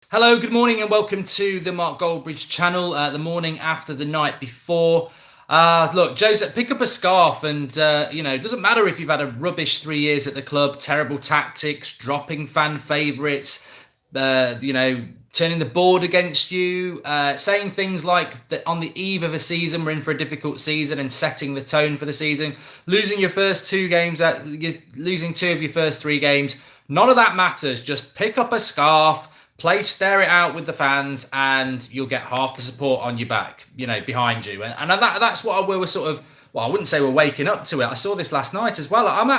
Hello, good morning, and welcome to the Mark Goldbridge channel. The morning after the night before. Look, Joseph, pick up a scarf, and it doesn't matter if you've had a rubbish 3 years at the club, terrible tactics, dropping fan favourites, turning the board against you, saying things like that on the eve of a season, we're in for a difficult season, and setting the tone for the season, losing your first two games, losing two of your first three games. None of that matters. Just pick up a scarf. Stare it out with the fans, and you'll get half the support on your back, behind you. And that's what we were sort of. Well, I wouldn't say we're waking up to it. I saw this last night as well. I'm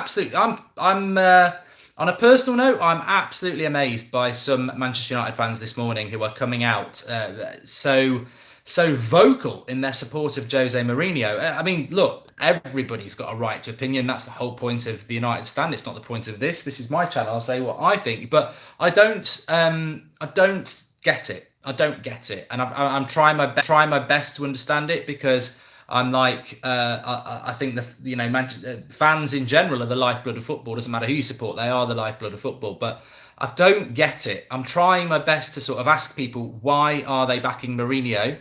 on a personal note, I'm absolutely amazed by some Manchester United fans this morning who are coming out so vocal in their support of Jose Mourinho. I mean, look, everybody's got a right to opinion. That's the whole point of the United Stand. It's not the point of this. This is my channel. I'll say what I think, but I don't get it. I don't get it, and I'm trying my best to understand it, because I'm like, I think fans in general are the lifeblood of football. Doesn't matter who you support; they are the lifeblood of football. But I don't get it. I'm trying my best to sort of ask people, why are they backing Mourinho?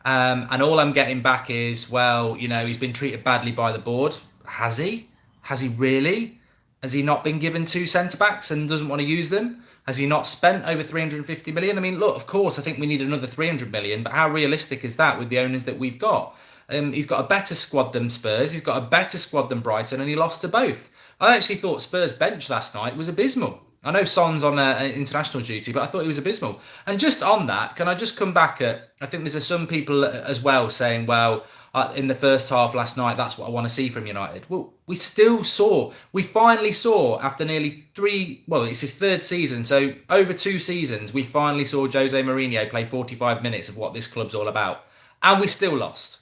And all I'm getting back is, well, he's been treated badly by the board. Has he? Has he really? Has he not been given two centre-backs and doesn't want to use them? Has he not spent over 350 million? I mean, look, of course, I think we need another 300 million, but how realistic is that with the owners that we've got? He's got a better squad than Spurs. He's got a better squad than Brighton, and he lost to both. I actually thought Spurs' bench last night was abysmal. I know Son's on international duty, but I thought he was abysmal. And just on that, can I just come back I think there's some people as well saying, well, in the first half last night, that's what I want to see from United. Well, we finally saw after nearly it's his third season, so over 2 seasons, we finally saw Jose Mourinho play 45 minutes of what this club's all about. And we still lost.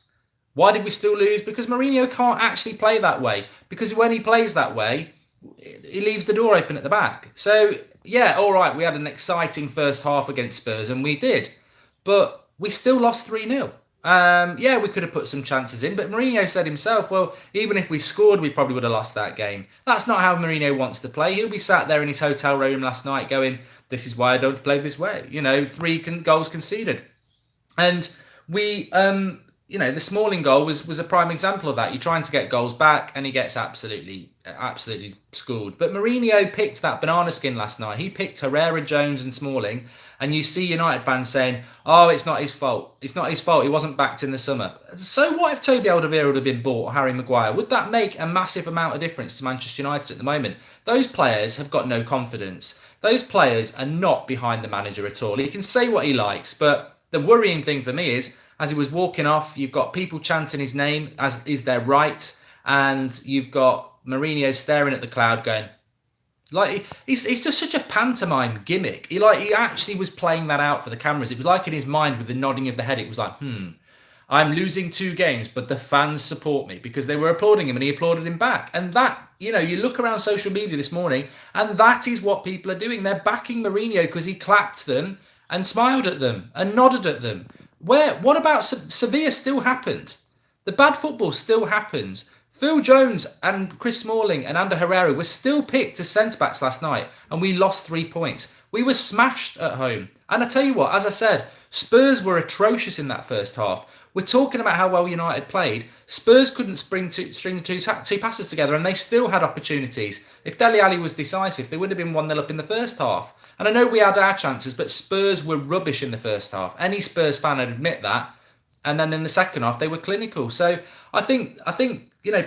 Why did we still lose? Because Mourinho can't actually play that way. Because when he plays that way, he leaves the door open at the back. So, yeah, all right, we had an exciting first half against Spurs, and we did. But we still lost 3-0. We could have put some chances in, but Mourinho said himself, well, even if we scored, we probably would have lost that game. That's not how Mourinho wants to play. He'll be sat there in his hotel room last night going, this is why I don't play this way. 3 goals conceded. And we... the Smalling goal was a prime example of that. You're trying to get goals back, and he gets absolutely schooled. But Mourinho picked that banana skin last night. He picked Herrera, Jones and Smalling, and you see United fans saying, oh, it's not his fault. It's not his fault. He wasn't backed in the summer. So what if Toby Alderweireld would have been bought, or Harry Maguire? Would that make a massive amount of difference to Manchester United at the moment? Those players have got no confidence. Those players are not behind the manager at all. He can say what he likes, but the worrying thing for me is, as he was walking off, you've got people chanting his name, as is their right, and you've got Mourinho staring at the cloud going, like, he's just such a pantomime gimmick. He actually was playing that out for the cameras. It was like in his mind with the nodding of the head. It was like, I'm losing 2 games, but the fans support me, because they were applauding him and he applauded him back. And that, you look around social media this morning, and that is what people are doing. They're backing Mourinho because he clapped them and smiled at them and nodded at them. What about Sevilla still happened? The bad football still happens. Phil Jones and Chris Smalling and Ander Herrera were still picked as centre-backs last night, and we lost 3 points. We were smashed at home. And I tell you what, as I said, Spurs were atrocious in that first half. We're talking about how well United played. Spurs couldn't string the two passes together, and they still had opportunities. If Dele Alli was decisive, they would have been 1-0 up in the first half. And I know we had our chances, but Spurs were rubbish in the first half. Any Spurs fan would admit that. And then in the second half, they were clinical. So I think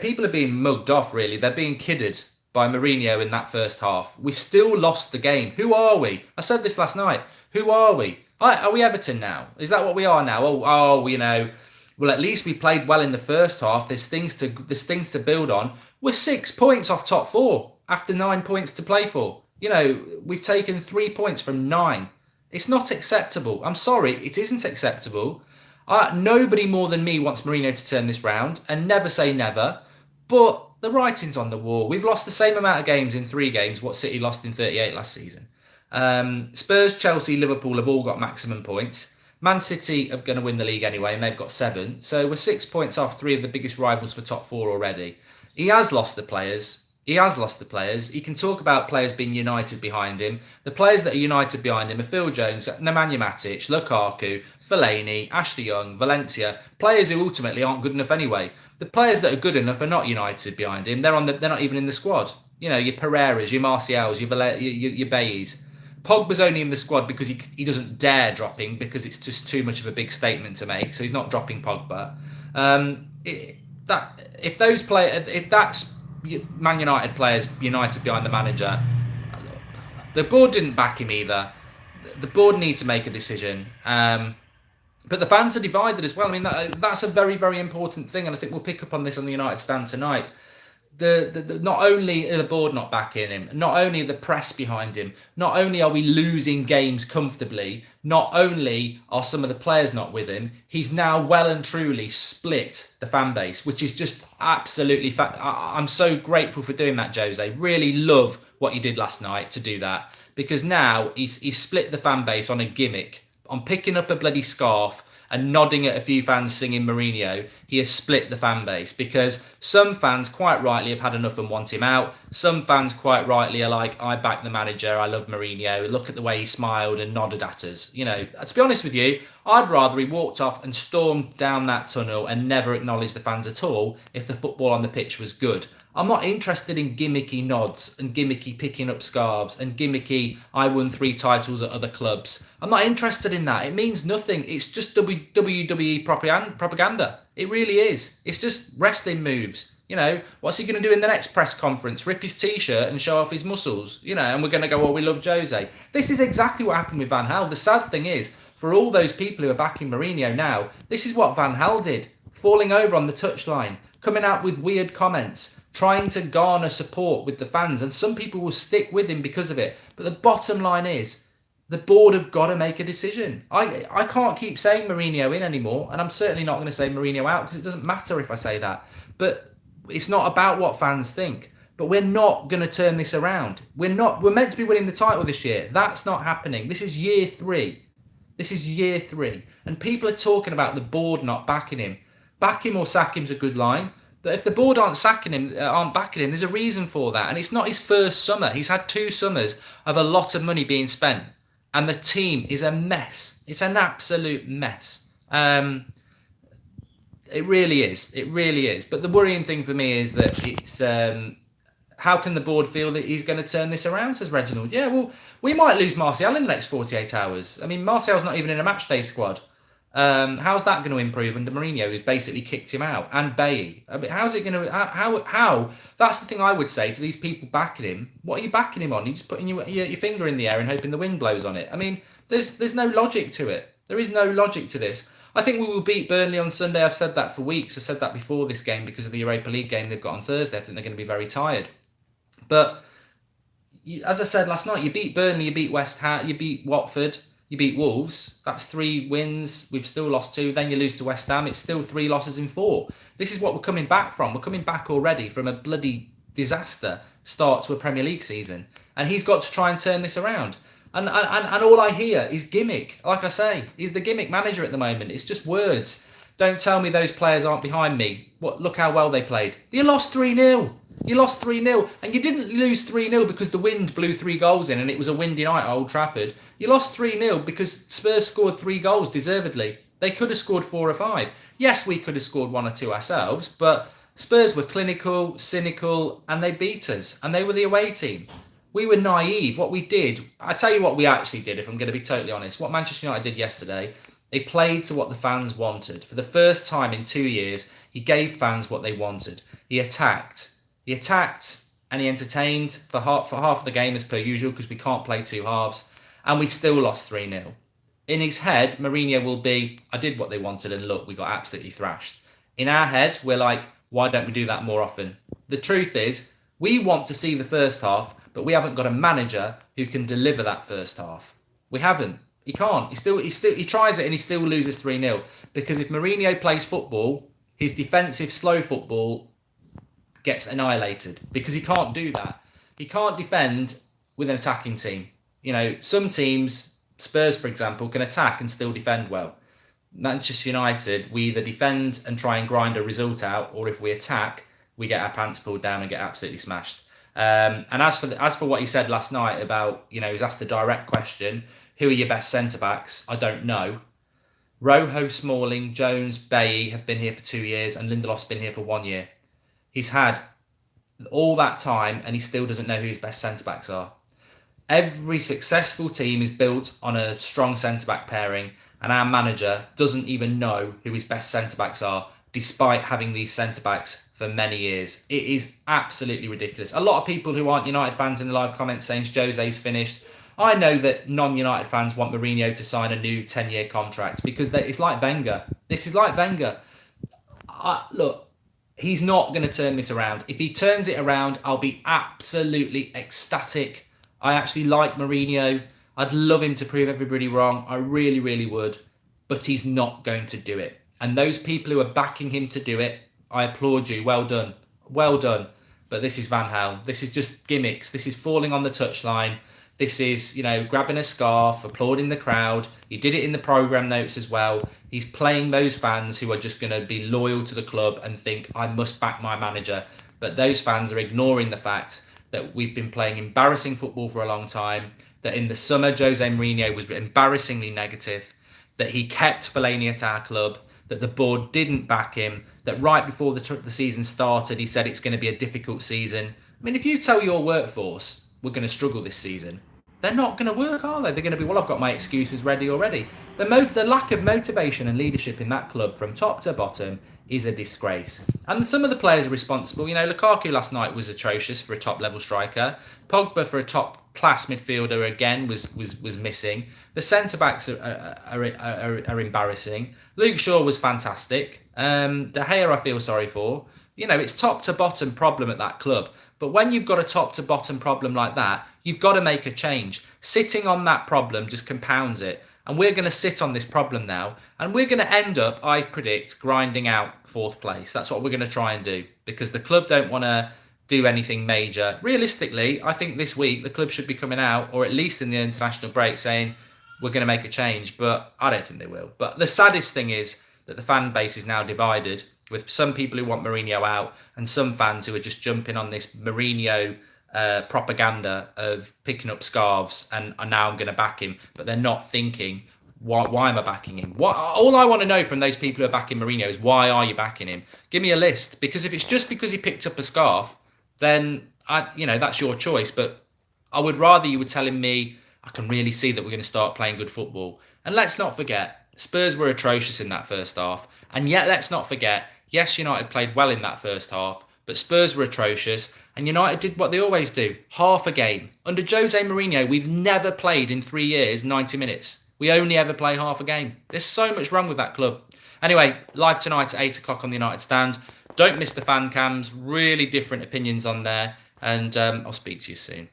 people are being mugged off, really. They're being kidded by Mourinho in that first half. We still lost the game. Who are we? I said this last night. Who are we? Are we Everton now? Is that what we are now? Well, at least we played well in the first half. There's things to build on. We're 6 points off top 4 after 9 points to play for. We've taken 3 points from 9. It's not acceptable. I'm sorry, it isn't acceptable. Nobody more than me wants Mourinho to turn this round, and never say never. But the writing's on the wall. We've lost the same amount of games in 3 games what City lost in 38 last season. Spurs, Chelsea, Liverpool have all got maximum points. Man City are going to win the league anyway, and they've got 7. So we're 6 points off 3 of the biggest rivals for top 4 already. He has lost the players. He has lost the players. He can talk about players being united behind him. The players that are united behind him are Phil Jones, Nemanja Matic, Lukaku, Fellaini, Ashley Young, Valencia. Players who ultimately aren't good enough anyway. The players that are good enough are not united behind him. They're not even in the squad. You know, your Pereiras, your Martials, your Bays. Pogba's only in the squad because he doesn't dare dropping because it's just too much of a big statement to make. So he's not dropping Pogba. If that's Man United players united behind the manager, the board didn't back him either. The board need to make a decision. But the fans are divided as well. I mean, that's a very, very important thing, and I think we'll pick up on this on the United Stand tonight. Not only are the board not backing him, not only are the press behind him, not only are we losing games comfortably, not only are some of the players not with him, he's now well and truly split the fan base, which is just absolutely I'm so grateful for doing that, Jose. Really love what you did last night to do that, because now he's split the fan base on a gimmick, on picking up a bloody scarf and nodding at a few fans singing Mourinho. He has split the fan base, because some fans quite rightly have had enough and want him out. Some fans quite rightly are like, I back the manager, I love Mourinho, look at the way he smiled and nodded at us. You know, to be honest with you, I'd rather he walked off and stormed down that tunnel and never acknowledged the fans at all if the football on the pitch was good. I'm not interested in gimmicky nods and gimmicky picking up scarves and gimmicky I won 3 titles at other clubs. I'm not interested in that. It means nothing. It's just WWE propaganda. It really is. It's just wrestling moves. You know, what's he going to do in the next press conference? Rip his t-shirt and show off his muscles? You know, and we're going to go, oh, we love Jose. This is exactly what happened with Van Gaal. The sad thing is, for all those people who are backing Mourinho now, this is what Van Gaal did. Falling over on the touchline, coming out with weird comments, trying to garner support with the fans, and some people will stick with him because of it. But the bottom line is, the board have got to make a decision. I can't keep saying Mourinho in anymore, and I'm certainly not going to say Mourinho out, because it doesn't matter if I say that. But it's not about what fans think. But we're not going to turn this around. We're meant to be winning the title this year. That's not happening. This is year 3. This is year 3. And people are talking about the board not backing him. Back him or sack him's a good line. But if the board aren't backing him, there's a reason for that. And it's not his first summer. He's had 2 summers of a lot of money being spent. And the team is a mess. It's an absolute mess. It really is. It really is. But the worrying thing for me is that it's... how can the board feel that he's going to turn this around, says Reginald? Yeah, well, we might lose Martial in the next 48 hours. I mean, Martial's not even in a matchday squad. How's that going to improve under Mourinho, who's basically kicked him out? And Bailly. I mean, how's it going to... How? That's the thing I would say to these people backing him. What are you backing him on? You're just putting your finger in the air and hoping the wind blows on it. I mean, there's no logic to it. There is no logic to this. I think we will beat Burnley on Sunday. I've said that for weeks. I said that before this game because of the Europa League game they've got on Thursday. I think they're going to be very tired. But as I said last night, you beat Burnley, you beat West Ham, you beat Watford, you beat Wolves. That's 3 wins. We've still lost 2. Then you lose to West Ham. It's still 3 losses in 4. This is what we're coming back from. We're coming back already from a bloody disaster start to a Premier League season. And he's got to try and turn this around. And all I hear is gimmick. Like I say, he's the gimmick manager at the moment. It's just words. Don't tell me those players aren't behind me. Look how well they played. You lost 3-0. You lost 3-0. And you didn't lose 3-0 because the wind blew 3 goals in and it was a windy night at Old Trafford. You lost 3-0 because Spurs scored 3 goals deservedly. They could have scored 4 or 5. Yes, we could have scored 1 or 2 ourselves, but Spurs were clinical, cynical, and they beat us. And they were the away team. We were naive. What we did, I tell you what we actually did, if I'm going to be totally honest. What Manchester United did yesterday, they played to what the fans wanted. For the first time in 2 years, he gave fans what they wanted. He attacked. He attacked and he entertained for half of the game as per usual, because we can't play 2 halves. And we still lost 3-0. In his head, Mourinho will be, I did what they wanted and look, we got absolutely thrashed. In our head, we're like, why don't we do that more often? The truth is, we want to see the first half, but we haven't got a manager who can deliver that first half. We haven't. He can't. He tries it and he still loses 3-0. Because if Mourinho plays football, his defensive slow football gets annihilated, because he can't do that. He can't defend with an attacking team. You know, some teams, Spurs for example, can attack and still defend well. Manchester United, we either defend and try and grind a result out, or if we attack, we get our pants pulled down and get absolutely smashed. And as for what he said last night about, he was asked a direct question, who are your best centre backs? I don't know. Rojo, Smalling, Jones, Bailly have been here for 2 years, and Lindelof's been here for 1 year. He's had all that time, and he still doesn't know who his best centre backs are. Every successful team is built on a strong centre-back pairing, and our manager doesn't even know who his best centre-backs are, despite having these centre-backs for many years. It is absolutely ridiculous. A lot of people who aren't United fans in the live comments saying Jose's finished. I know that non-United fans want Mourinho to sign a new 10-year contract because it's like Wenger. This is like Wenger. Look, he's not going to turn this around. If he turns it around, I'll be absolutely ecstatic. I actually like Mourinho. I'd love him to prove everybody wrong. I really, really would. But he's not going to do it. And those people who are backing him to do it, I applaud you. Well done. Well done. But this is Van Gaal. This is just gimmicks. This is falling on the touchline. This is, grabbing a scarf, applauding the crowd. He did it in the programme notes as well. He's playing those fans who are just going to be loyal to the club and think, I must back my manager. But those fans are ignoring the fact that we've been playing embarrassing football for a long time, that in the summer Jose Mourinho was embarrassingly negative, that he kept Fellaini at our club, that the board didn't back him, that right before the season started he said it's going to be a difficult season. I mean, if you tell your workforce we're going to struggle this season, they're not going to work, are they? They're going to be, well, I've got my excuses ready already. The lack of motivation and leadership in that club from top to bottom is a disgrace. And some of the players are responsible. Lukaku last night was atrocious for a top-level striker. Pogba for a top-class midfielder again was missing. The centre-backs are embarrassing. Luke Shaw was fantastic. De Gea I feel sorry for. It's top-to-bottom problem at that club. But when you've got a top-to-bottom problem like that, you've got to make a change. Sitting on that problem just compounds it. And we're going to sit on this problem now. And we're going to end up, I predict, grinding out 4th place. That's what we're going to try and do. Because the club don't want to do anything major. Realistically, I think this week the club should be coming out, or at least in the international break, saying we're going to make a change. But I don't think they will. But the saddest thing is that the fan base is now divided, with some people who want Mourinho out and some fans who are just jumping on this Mourinho propaganda of picking up scarves and now I'm going to back him, but they're not thinking, why am I backing him? All I want to know from those people who are backing Mourinho is, why are you backing him? Give me a list, because if it's just because he picked up a scarf, then that's your choice. But I would rather you were telling me, I can really see that we're going to start playing good football. And let's not forget, Spurs were atrocious in that first half, and yet let's not forget, yes, United played well in that first half, but Spurs were atrocious, and United did what they always do, half a game. Under Jose Mourinho, we've never played in 3 years 90 minutes. We only ever play half a game. There's so much wrong with that club. Anyway, live tonight at 8 o'clock on the United Stand. Don't miss the fan cams. Really different opinions on there. And I'll speak to you soon.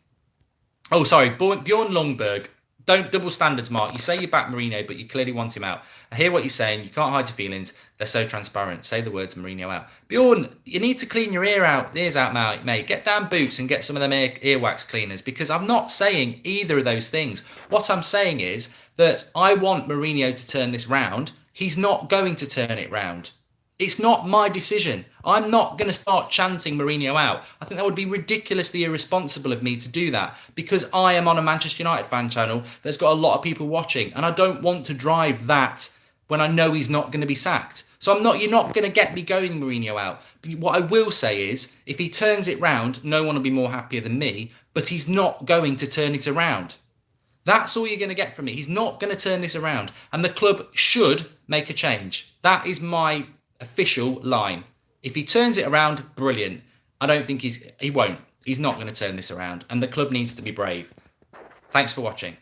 Oh, sorry, Bjorn Lundberg. Don't double standards, Mark. You say you back Mourinho, but you clearly want him out. I hear what you're saying. You can't hide your feelings. They're so transparent. Say the words Mourinho out. Bjorn, you need to clean your ears out, mate. Get down boots and get some of them earwax cleaners, because I'm not saying either of those things. What I'm saying is that I want Mourinho to turn this round. He's not going to turn it round. It's not my decision. I'm not going to start chanting Mourinho out. I think that would be ridiculously irresponsible of me to do that, because I am on a Manchester United fan channel that's got a lot of people watching, and I don't want to drive that when I know he's not going to be sacked. So you're not going to get me going Mourinho out. But what I will say is, if he turns it round, no one will be more happier than me, but he's not going to turn it around. That's all you're going to get from me. He's not going to turn this around, and the club should make a change. That is my official line. If he turns it around, brilliant. I don't think he won't. He's not going to turn this around, and the club needs to be brave. Thanks for watching.